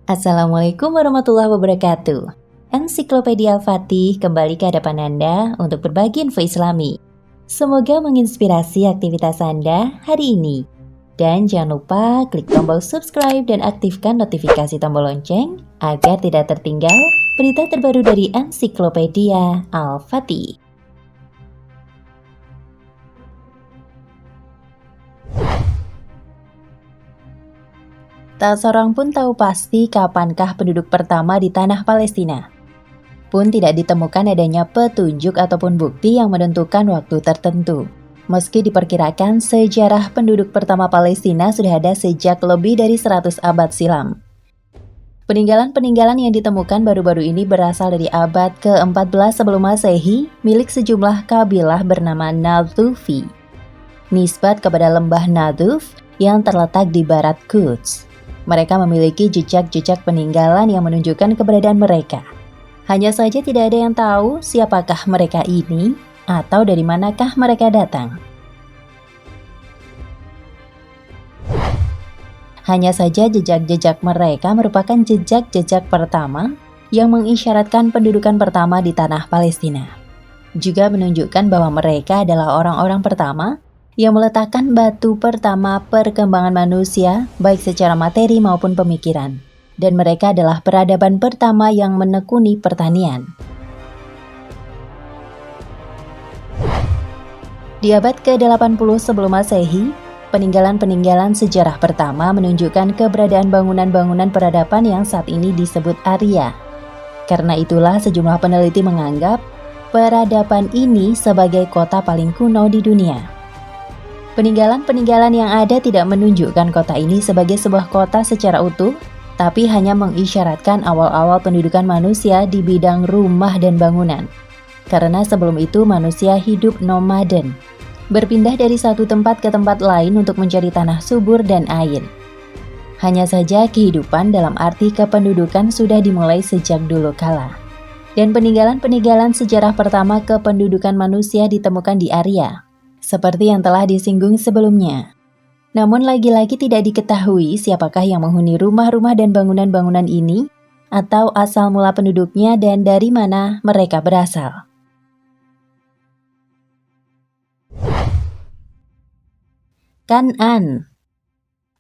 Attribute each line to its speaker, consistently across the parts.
Speaker 1: Assalamualaikum warahmatullahi wabarakatuh. Ensiklopedia Al-Fatih kembali ke hadapan Anda untuk berbagi info Islami. Semoga menginspirasi aktivitas Anda hari ini. Dan jangan lupa klik tombol subscribe dan aktifkan notifikasi tombol lonceng agar tidak tertinggal berita terbaru dari Ensiklopedia Al-Fatih. Tak seorang pun tahu pasti kapankah penduduk pertama di tanah Palestina. Pun tidak ditemukan adanya petunjuk ataupun bukti yang menentukan waktu tertentu. Meski diperkirakan sejarah penduduk pertama Palestina sudah ada sejak lebih dari 100 abad silam. Peninggalan-peninggalan yang ditemukan baru-baru ini berasal dari abad ke-14 sebelum Masehi milik sejumlah kabilah bernama Nathufi. Nisbat kepada lembah Nathuf yang terletak di barat Quds. Mereka memiliki jejak-jejak peninggalan yang menunjukkan keberadaan mereka. Hanya saja tidak ada yang tahu siapakah mereka ini atau dari manakah mereka datang. Hanya saja jejak-jejak mereka merupakan jejak-jejak pertama yang mengisyaratkan pendudukan pertama di tanah Palestina. Juga menunjukkan bahwa mereka adalah orang-orang pertama yang meletakkan batu pertama perkembangan manusia, baik secara materi maupun pemikiran. Dan mereka adalah peradaban pertama yang menekuni pertanian. Di abad ke-80 sebelum Masehi, peninggalan-peninggalan sejarah pertama menunjukkan keberadaan bangunan-bangunan peradaban yang saat ini disebut Arya. Karena itulah sejumlah peneliti menganggap peradaban ini sebagai kota paling kuno di dunia. Peninggalan-peninggalan yang ada tidak menunjukkan kota ini sebagai sebuah kota secara utuh, tapi hanya mengisyaratkan awal-awal pendudukan manusia di bidang rumah dan bangunan. Karena sebelum itu manusia hidup nomaden, berpindah dari satu tempat ke tempat lain untuk mencari tanah subur dan air. Hanya saja kehidupan dalam arti kependudukan sudah dimulai sejak dulu kala. Dan peninggalan-peninggalan sejarah pertama kependudukan manusia ditemukan di Arya, seperti yang telah disinggung sebelumnya. Namun lagi-lagi tidak diketahui siapakah yang menghuni rumah-rumah dan bangunan-bangunan ini, atau asal mula penduduknya dan dari mana mereka berasal. Kan'an.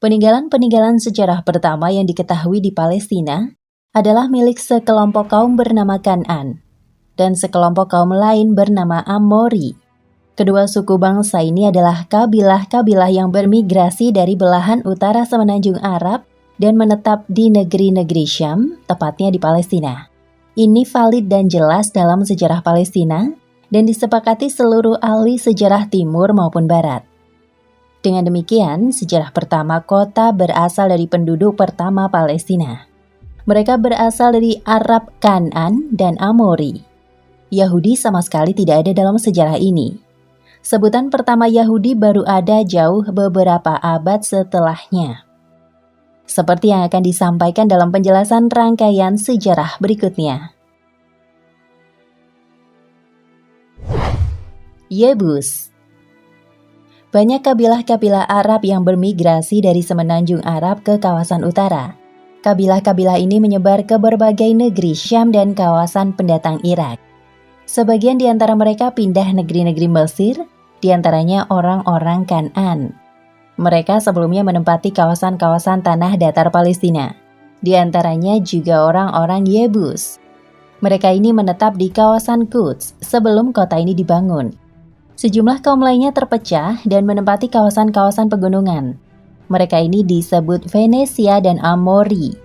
Speaker 1: Peninggalan-peninggalan sejarah pertama yang diketahui di Palestina adalah milik sekelompok kaum bernama Kan'an, dan sekelompok kaum lain bernama Amori. Kedua suku bangsa ini adalah kabilah-kabilah yang bermigrasi dari belahan utara semenanjung Arab dan menetap di negeri-negeri Syam, tepatnya di Palestina. Ini valid dan jelas dalam sejarah Palestina dan disepakati seluruh ahli sejarah timur maupun barat. Dengan demikian, sejarah pertama kota berasal dari penduduk pertama Palestina. Mereka berasal dari Arab Kan'an dan Amori. Yahudi sama sekali tidak ada dalam sejarah ini. Sebutan pertama Yahudi baru ada jauh beberapa abad setelahnya. Seperti yang akan disampaikan dalam penjelasan rangkaian sejarah berikutnya. Yebus. Banyak kabilah-kabilah Arab yang bermigrasi dari semenanjung Arab ke kawasan utara. Kabilah-kabilah ini menyebar ke berbagai negeri Syam dan kawasan pendatang Irak. Sebagian di antara mereka pindah negeri-negeri Mesir, di antaranya orang-orang Kan'an. Mereka sebelumnya menempati kawasan-kawasan tanah datar Palestina. Di antaranya juga orang-orang Yebus. Mereka ini menetap di kawasan Quds sebelum kota ini dibangun. Sejumlah kaum lainnya terpecah dan menempati kawasan-kawasan pegunungan. Mereka ini disebut Venesia dan Amori.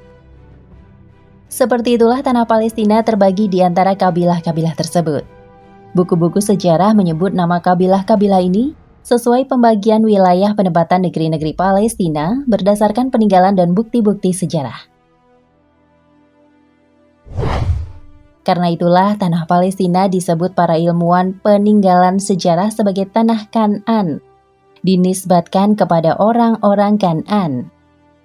Speaker 1: Seperti itulah tanah Palestina terbagi di antara kabilah-kabilah tersebut. Buku-buku sejarah menyebut nama kabilah-kabilah ini sesuai pembagian wilayah penempatan negeri-negeri Palestina berdasarkan peninggalan dan bukti-bukti sejarah. Karena itulah tanah Palestina disebut para ilmuwan peninggalan sejarah sebagai tanah Kan'an, dinisbatkan kepada orang-orang Kan'an.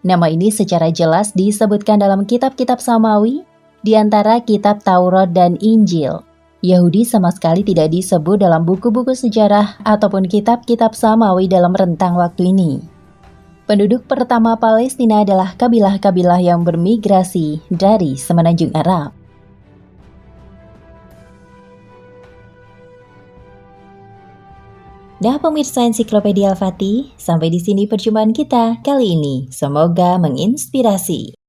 Speaker 1: Nama ini secara jelas disebutkan dalam kitab-kitab Samawi, di antara kitab Taurat dan Injil. Yahudi sama sekali tidak disebut dalam buku-buku sejarah ataupun kitab-kitab Samawi dalam rentang waktu ini. Penduduk pertama Palestina adalah kabilah-kabilah yang bermigrasi dari Semenanjung Arab. Nah pemirsa Ensiklopedia Al-Fatih, sampai di sini perjumpaan kita kali ini. Semoga menginspirasi.